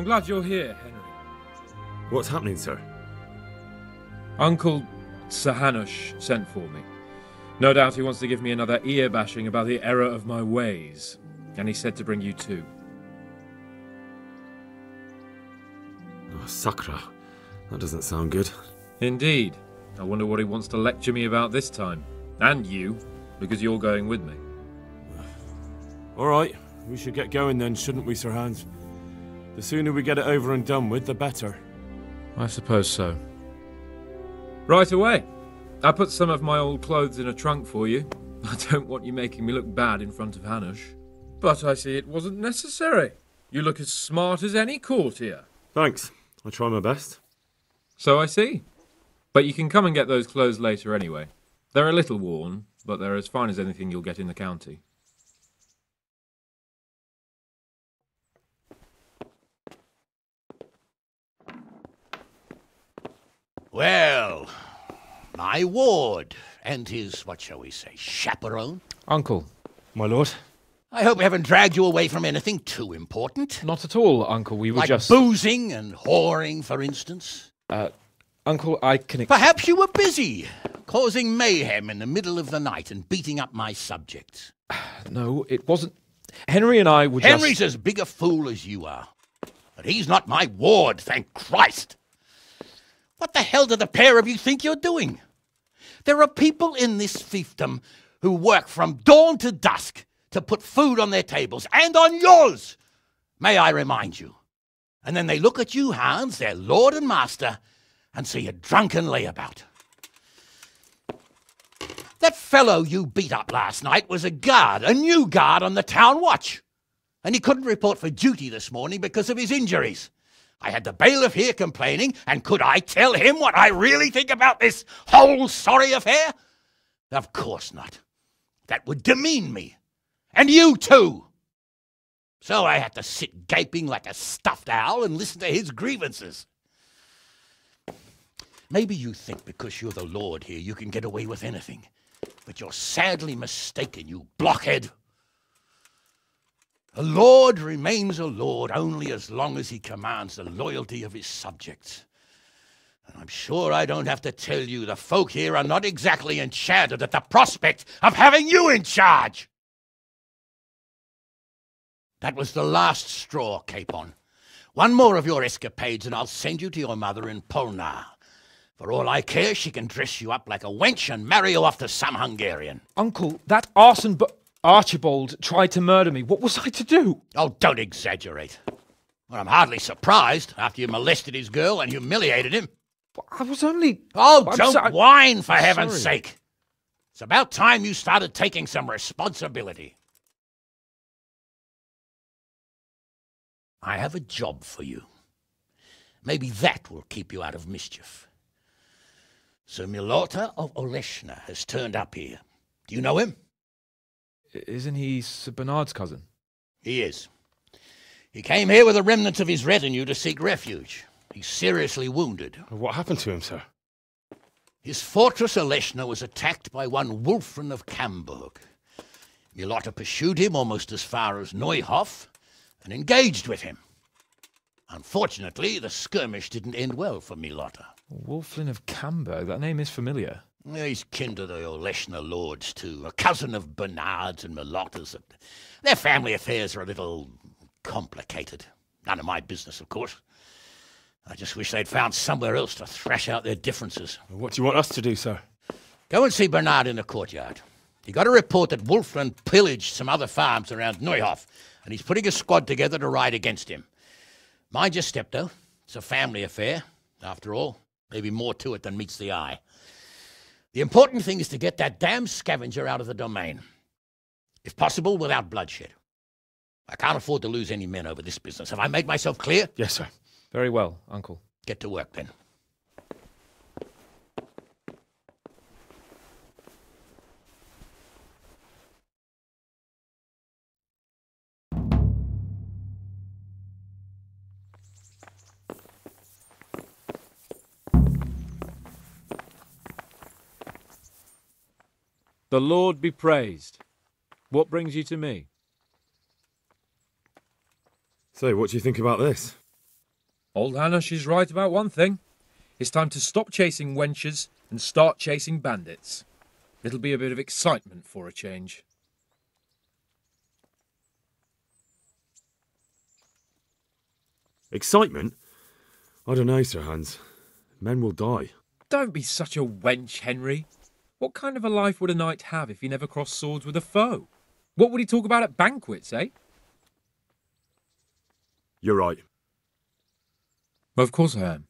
I'm glad you're here, Henry. What's happening, sir? Uncle Sir Hanush sent for me. No doubt he wants to give me another ear-bashing about the error of my ways. And he said to bring you too. Oh, Sakra. That doesn't sound good. Indeed. I wonder what he wants to lecture me about this time. And you, because you're going with me. All right, we should get going then, shouldn't we, Sir Hans? The sooner we get it over and done with, the better. I suppose so. Right away. I put some of my old clothes in a trunk for you. I don't want you making me look bad in front of Hanush. But I see it wasn't necessary. You look as smart as any courtier. Thanks. I'll try my best. So I see. But you can come and get those clothes later anyway. They're a little worn, but they're as fine as anything you'll get in the county. Well, my ward and his, what shall we say, chaperone. Uncle. My lord? I hope we haven't dragged you away from anything too important. Not at all, Uncle. We were like just... boozing and whoring, for instance. Uncle, I can... Perhaps you were busy, causing mayhem in the middle of the night and beating up my subjects. No, it wasn't... Henry and I were Henry's as big a fool as you are. But he's not my ward, thank Christ. What the hell do the pair of you think you're doing? There are people in this fiefdom who work from dawn to dusk to put food on their tables, and on yours, may I remind you. And then they look at you, Hans, their lord and master, and see a drunken layabout. That fellow you beat up last night was a guard, a new guard on the town watch. And he couldn't report for duty this morning because of his injuries. I had the bailiff here complaining, and could I tell him what I really think about this whole sorry affair? Of course not. That would demean me. And you too. So I had to sit gaping like a stuffed owl and listen to his grievances. Maybe you think because you're the lord here you can get away with anything. But you're sadly mistaken, you blockhead. A lord remains a lord only as long as he commands the loyalty of his subjects. And I'm sure I don't have to tell you the folk here are not exactly enchanted at the prospect of having you in charge. That was the last straw, Capon. One more of your escapades and I'll send you to your mother in Polnar. For all I care, she can dress you up like a wench and marry you off to some Hungarian. Uncle, that arson Archibald tried to murder me. What was I to do? Oh, don't exaggerate. Well, I'm hardly surprised after you molested his girl and humiliated him. I was only... Oh, don't whine, for heaven's sorry. sake. It's about time you started taking some responsibility. I have a job for you. Maybe that will keep you out of mischief. Sir Milota of Oleshna has turned up here. Do you know him? Isn't he Sir Bernard's cousin? He is. He came here with the remnants of his retinue to seek refuge. He's seriously wounded. What happened to him, sir? His fortress Oleshna was attacked by one Wulfrin of Camburg. Milota pursued him almost as far as Neuhof and engaged with him. Unfortunately, the skirmish didn't end well for Milota. Wulflin of Camburg, that name is familiar. He's kin to the Oleshna lords, too, a cousin of Bernard's and Milota's. Their family affairs are a little complicated. None of my business, of course. I just wish they'd found somewhere else to thrash out their differences. What do you want us to do, sir? Go and see Bernard in the courtyard. He got a report that Wulflin pillaged some other farms around Neuhof, and he's putting a squad together to ride against him. Mind your step, though. It's a family affair, after all. Maybe more to it than meets the eye. The important thing is to get that damn scavenger out of the domain. If possible, without bloodshed. I can't afford to lose any men over this business. Have I made myself clear? Yes, sir. Very well, Uncle. Get to work, then. The Lord be praised. What brings you to me? So, what do you think about this? Old Hanush is right about one thing. It's time to stop chasing wenches and start chasing bandits. It'll be a bit of excitement for a change. Excitement? I don't know, Sir Hans. Men will die. Don't be such a wench, Henry. What kind of a life would a knight have if he never crossed swords with a foe? What would he talk about at banquets, eh? You're right. Of course I am.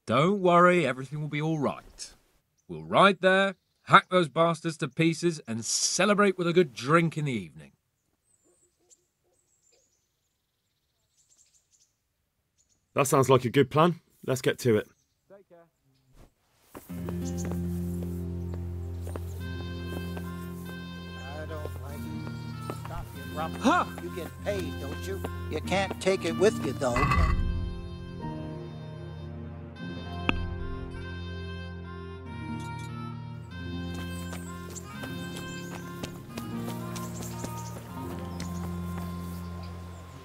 Don't worry, everything will be all right. We'll ride there, hack those bastards to pieces, and celebrate with a good drink in the evening. That sounds like a good plan. Let's get to it. Take care. I don't like it. Stop your rumpus. You get paid, don't you? You can't take it with you, though.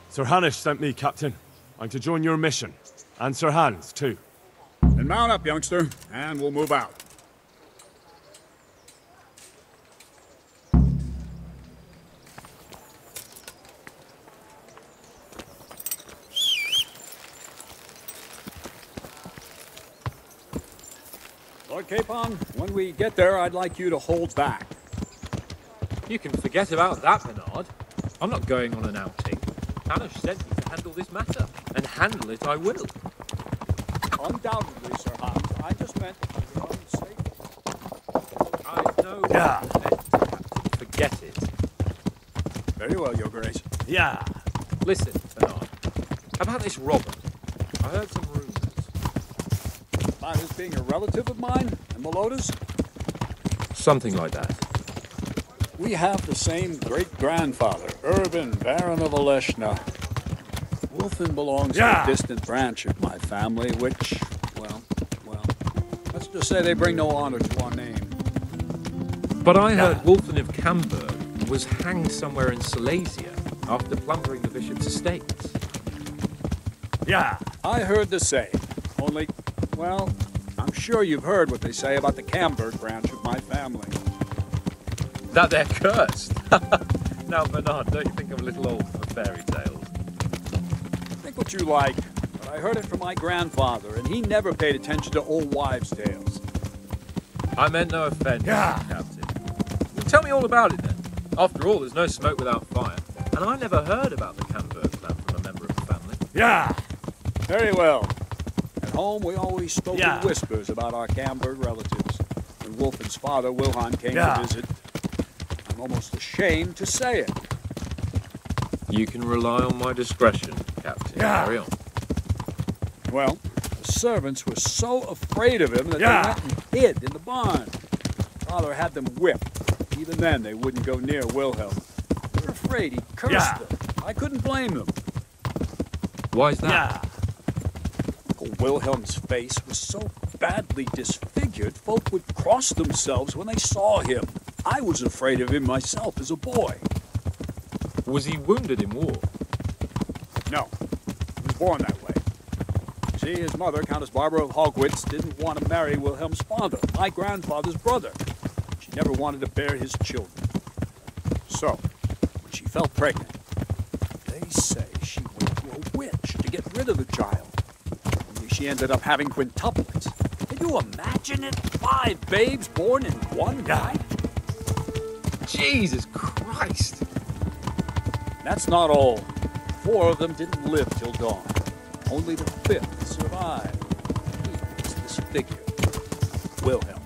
Sir Hanush sent me, Captain. I'm to join your mission. And Sir Hans, too. Then mount up, youngster, and we'll move out. Lord Capon, when we get there, I'd like you to hold back. You can forget about that, Bernard. I'm not going on an outing. Hanush sent me to handle this matter, and handle it I will. Undoubtedly, Sir Hans. I just meant for your own sake. I know what you meant, Captain. Forget it. Very well, Your Grace. Yeah. Listen, Bernard, about this robber. I heard some rumours. About his being a relative of mine and Meloda's? Something like that. We have the same great-grandfather, Urban, Baron of Oleshna. Wolfen belongs to a distant branch of my family, which, well, let's just say they bring no honor to our name. But I heard Wolfen of Camberg was hanged somewhere in Silesia after plundering the bishop's estates. Yeah. I heard the same, only, well, I'm sure you've heard what they say about the Camberg branch of my family. That they're cursed. Now, Bernard, don't you think I'm a little old for fairy tales? Think what you like, but I heard it from my grandfather, and he never paid attention to old wives' tales. I meant no offence, Captain. Well, tell me all about it then. After all, there's no smoke without fire, and I never heard about the Camberg clan from a member of the family. Yeah. Very well. At home, we always spoke in whispers about our Camberg relatives. When Wolfen's father, Wilhelm, came to visit, I'm almost ashamed to say it. You can rely on my discretion, Captain. Carry on. Well, the servants were so afraid of him that they went and hid in the barn. Father had them whipped. Even then, they wouldn't go near Wilhelm. They were afraid he'd curse them. I couldn't blame them. Why's that? Uncle Wilhelm's face was so badly disfigured, folk would cross themselves when they saw him. I was afraid of him myself as a boy. Was he wounded in war? No, he was born that way. See, his mother, Countess Barbara of Hogwitz, didn't want to marry Wilhelm's father, my grandfather's brother. She never wanted to bear his children. So, when she fell pregnant, they say she went to a witch to get rid of the child. Only she ended up having quintuplets. Can you imagine it? 5 babes born in one night? Jesus Christ! That's not all. 4 of them didn't live till dawn. Only the 5th survived. He was disfigured. Wilhelm.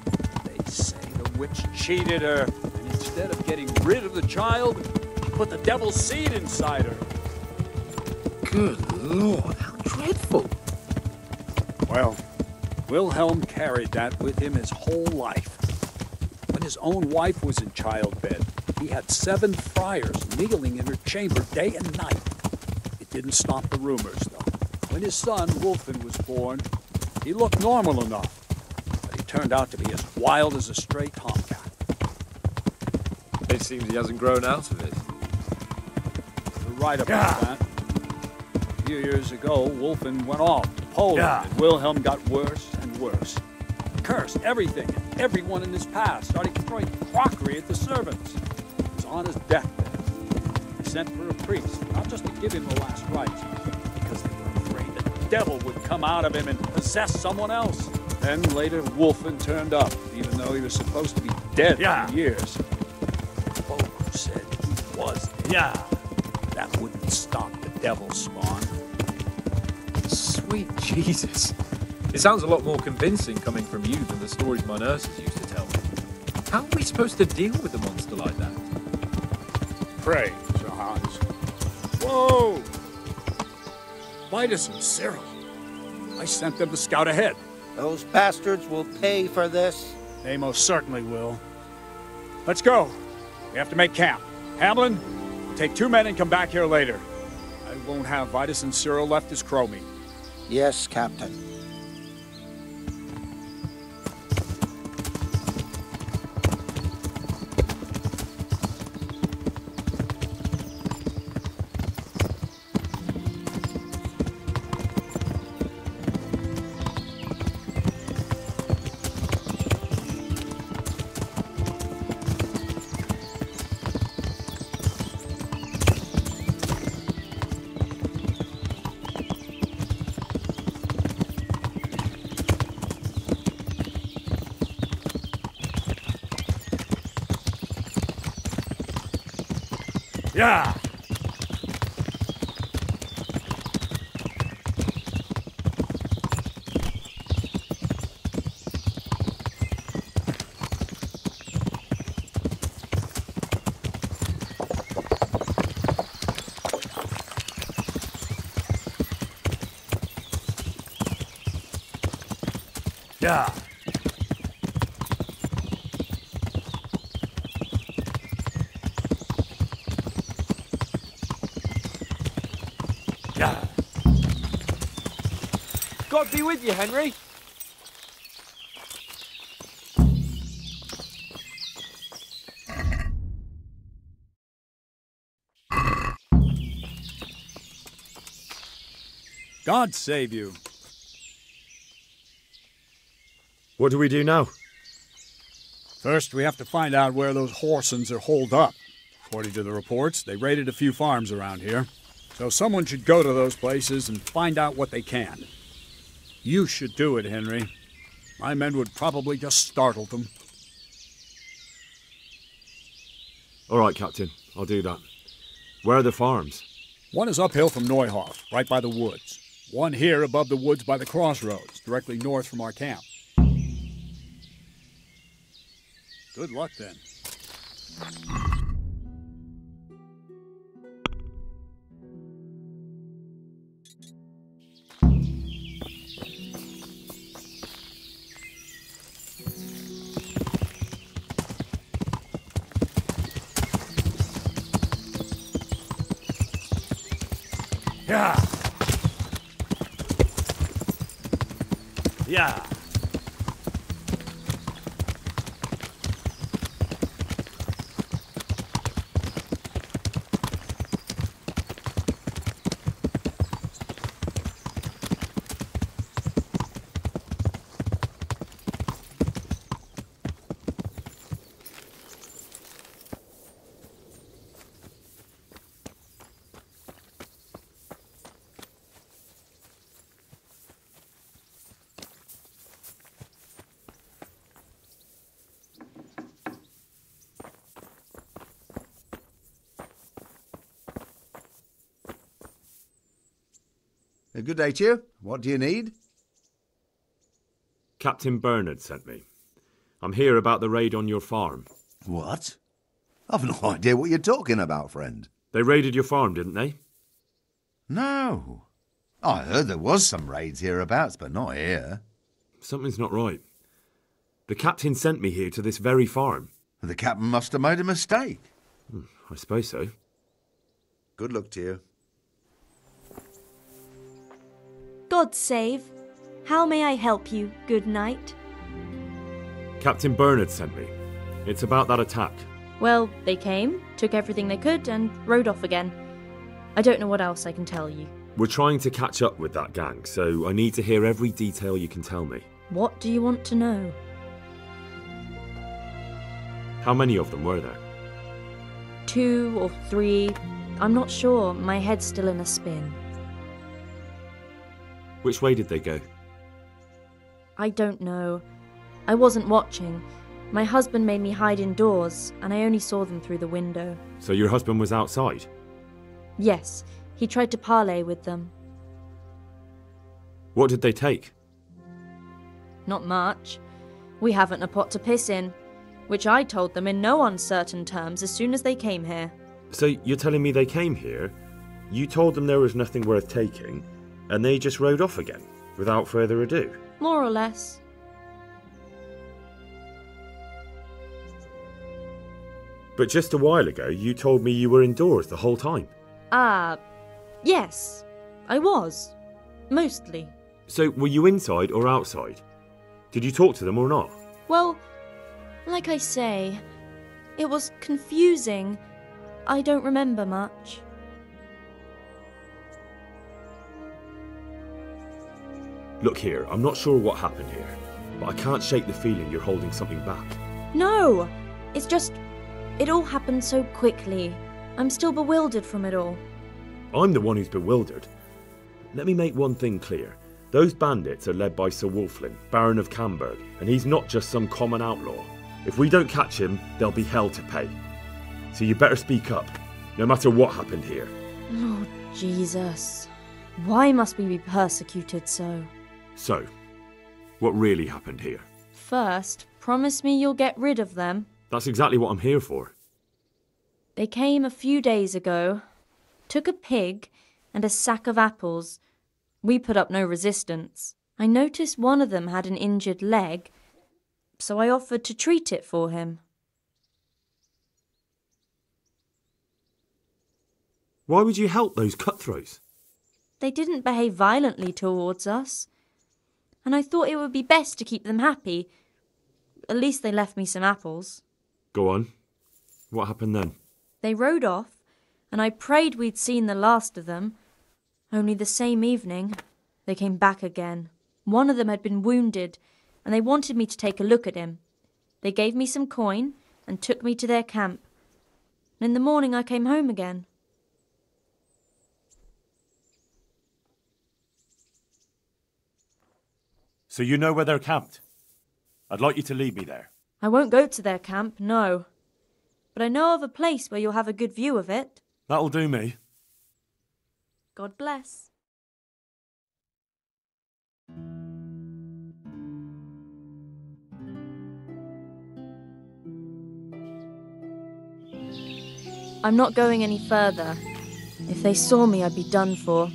They say the witch cheated her, and instead of getting rid of the child, she put the devil's seed inside her. Good Lord, how dreadful! Well, Wilhelm carried that with him his whole life. When his own wife was in childbed, he had 7 friars kneeling in her chamber day and night. It didn't stop the rumors, though. When his son, Wolfen, was born, he looked normal enough, but he turned out to be as wild as a stray tomcat. It seems he hasn't grown out of it. You're right about that. few years ago, Wolfen went off to Poland, and Wilhelm got worse and worse. Cursed everything and everyone in his past, starting throwing crockery at the servants. He was on his deathbed. He sent for a priest, not just to give him the last rites, because they were afraid the devil would come out of him and possess someone else. Then later, Wolfen turned up, even though he was supposed to be dead for years. Folk said he was dead. That wouldn't stop the devil's spawn. Sweet Jesus. It sounds a lot more convincing coming from you than the stories my nurses used to tell me. How are we supposed to deal with a monster like that? Pray, Sir Hans. Whoa! Vitus and Cyril. I sent them to scout ahead. Those bastards will pay for this. They most certainly will. Let's go. We have to make camp. Hamlin, take 2 men and come back here later. I won't have Vitus and Cyril left as crow meat. Yes, Captain. Yeah! Yeah! Yeah! God be with you, Henry. God save you. What do we do now? First, we have to find out where those Horsons are holed up. According to the reports, they raided a few farms around here. So someone should go to those places and find out what they can. You should do it, Henry. My men would probably just startle them. All right, Captain. I'll do that. Where are the farms? One is uphill from Neuhof, right by the woods. One here above the woods by the crossroads, directly north from our camp. Good luck, then. Yeah! Yeah! Good day to you. What do you need? Captain Bernard sent me. I'm here about the raid on your farm. What? I've no idea what you're talking about, friend. They raided your farm, didn't they? No. I heard there was some raids hereabouts, but not here. Something's not right. The captain sent me here to this very farm. The captain must have made a mistake. I suppose so. Good luck to you. God save. How may I help you, good knight? Captain Bernard sent me. It's about that attack. Well, they came, took everything they could, and rode off again. I don't know what else I can tell you. We're trying to catch up with that gang, so I need to hear every detail you can tell me. What do you want to know? How many of them were there? 2 or 3. I'm not sure. My head's still in a spin. Which way did they go? I don't know. I wasn't watching. My husband made me hide indoors, and I only saw them through the window. So your husband was outside? Yes, he tried to parley with them. What did they take? Not much. We haven't a pot to piss in, which I told them in no uncertain terms as soon as they came here. So you're telling me they came here, you told them there was nothing worth taking, and they just rode off again, without further ado? More or less. But just a while ago, you told me you were indoors the whole time. Yes. I was. Mostly. So were you inside or outside? Did you talk to them or not? Well, like I say, it was confusing. I don't remember much. Look here, I'm not sure what happened here, but I can't shake the feeling you're holding something back. No! It's just... it all happened so quickly. I'm still bewildered from it all. I'm the one who's bewildered. Let me make one thing clear. Those bandits are led by Sir Wulflin, Baron of Camberg, and he's not just some common outlaw. If we don't catch him, there'll be hell to pay. So you better speak up, no matter what happened here. Oh, Jesus. Why must we be persecuted so? So, what really happened here? First, promise me you'll get rid of them. That's exactly what I'm here for. They came a few days ago, took a pig and a sack of apples. We put up no resistance. I noticed one of them had an injured leg, so I offered to treat it for him. Why would you help those cutthroats? They didn't behave violently towards us, and I thought it would be best to keep them happy. At least they left me some apples. Go on. What happened then? They rode off, and I prayed we'd seen the last of them. Only the same evening, they came back again. One of them had been wounded, and they wanted me to take a look at him. They gave me some coin and took me to their camp. And in the morning I came home again. So you know where they're camped? I'd like you to lead me there. I won't go to their camp, no. But I know of a place where you'll have a good view of it. That'll do me. God bless. I'm not going any further. If they saw me, I'd be done for.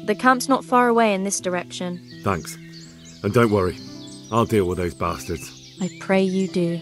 The camp's not far away in this direction. Thanks. And don't worry, I'll deal with those bastards. I pray you do.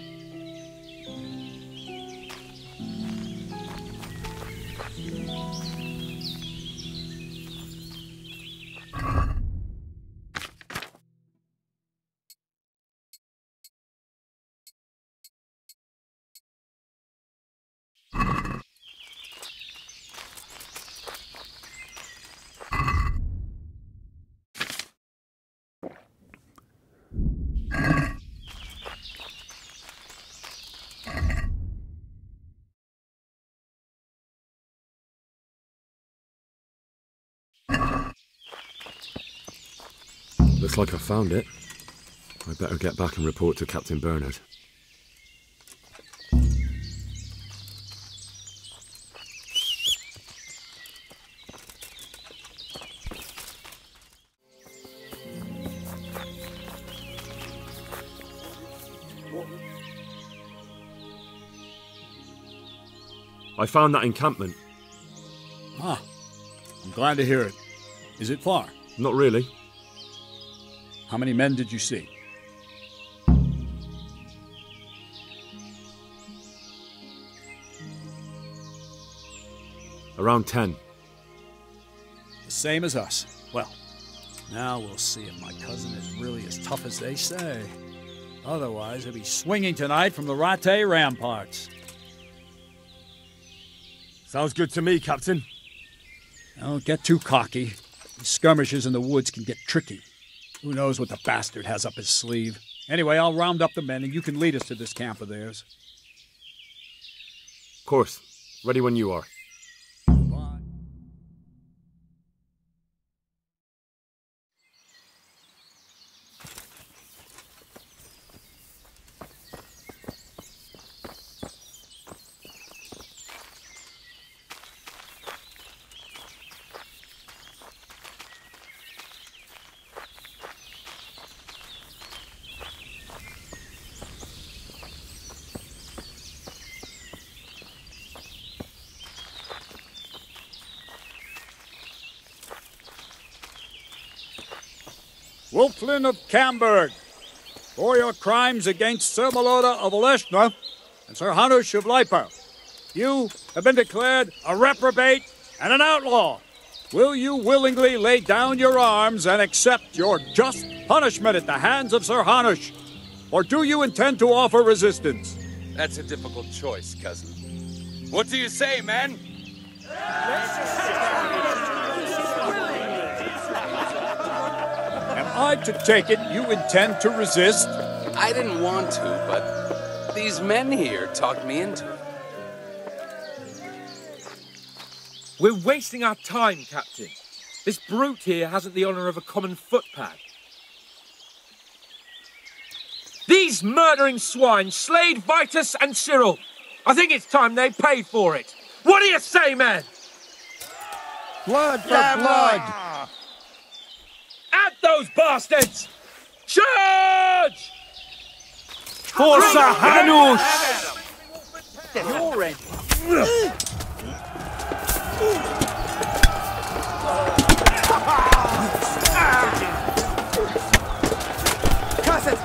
Looks like I found it. I better get back and report to Captain Bernard. I found that encampment. Ah, I'm glad to hear it. Is it far? Not really. How many men did you see? Around 10. The same as us. Well, now we'll see if my cousin is really as tough as they say. Otherwise, he'll be swinging tonight from the Rattay ramparts. Sounds good to me, Captain. Don't get too cocky. These skirmishes in the woods can get tricky. Who knows what the bastard has up his sleeve? Anyway, I'll round up the men and you can lead us to this camp of theirs. Of course. Ready when you are. Bye. Wolflin of Camberg, for your crimes against Sir Meloda of Oleshna and Sir Hanush of Lipa, you have been declared a reprobate and an outlaw. Will you willingly lay down your arms and accept your just punishment at the hands of Sir Hanush? Or do you intend to offer resistance? That's a difficult choice, cousin. What do you say, man? Am I to take it you intend to resist? I didn't want to, but these men here talked me into it. We're wasting our time, Captain. This brute here hasn't the honour of a common footpad. These murdering swine slayed Vitus and Cyril. I think it's time they paid for it. What do you say, men? Blood for blood! At those bastards! Charge! For Sir Hanush! You're ready. Cuss it!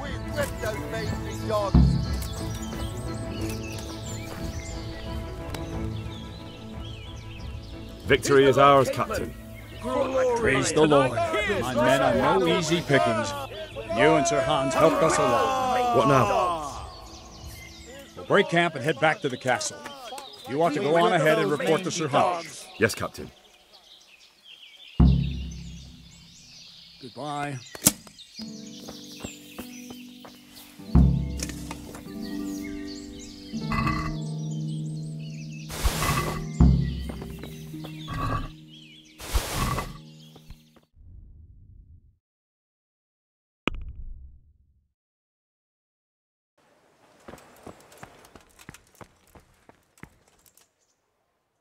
We whipped those lazy dogs. Victory is ours, Captain. Praise the Lord. My men are no easy pickings. You and Sir Hans helped us a lot. What now? We'll break camp and head back to the castle. You ought to go on ahead and report to Sir Hans. Yes, Captain. Goodbye.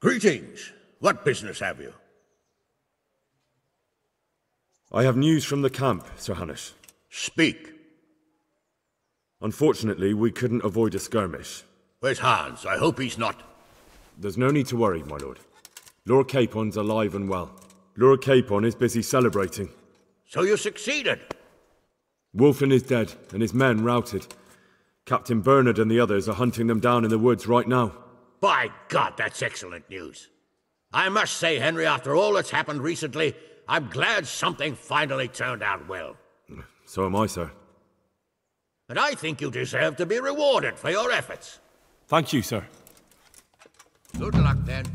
Greetings. What business have you? I have news from the camp, Sir Hanush. Speak. Unfortunately, we couldn't avoid a skirmish. Where's Hans? I hope he's not... There's no need to worry, my lord. Lord Capon's alive and well. Lord Capon is busy celebrating. So you succeeded? Wolfen is dead, and his men routed. Captain Bernard and the others are hunting them down in the woods right now. By God, that's excellent news. I must say, Henry, after all that's happened recently, I'm glad something finally turned out well. So am I, sir. And I think you deserve to be rewarded for your efforts. Thank you, sir. Good luck, then.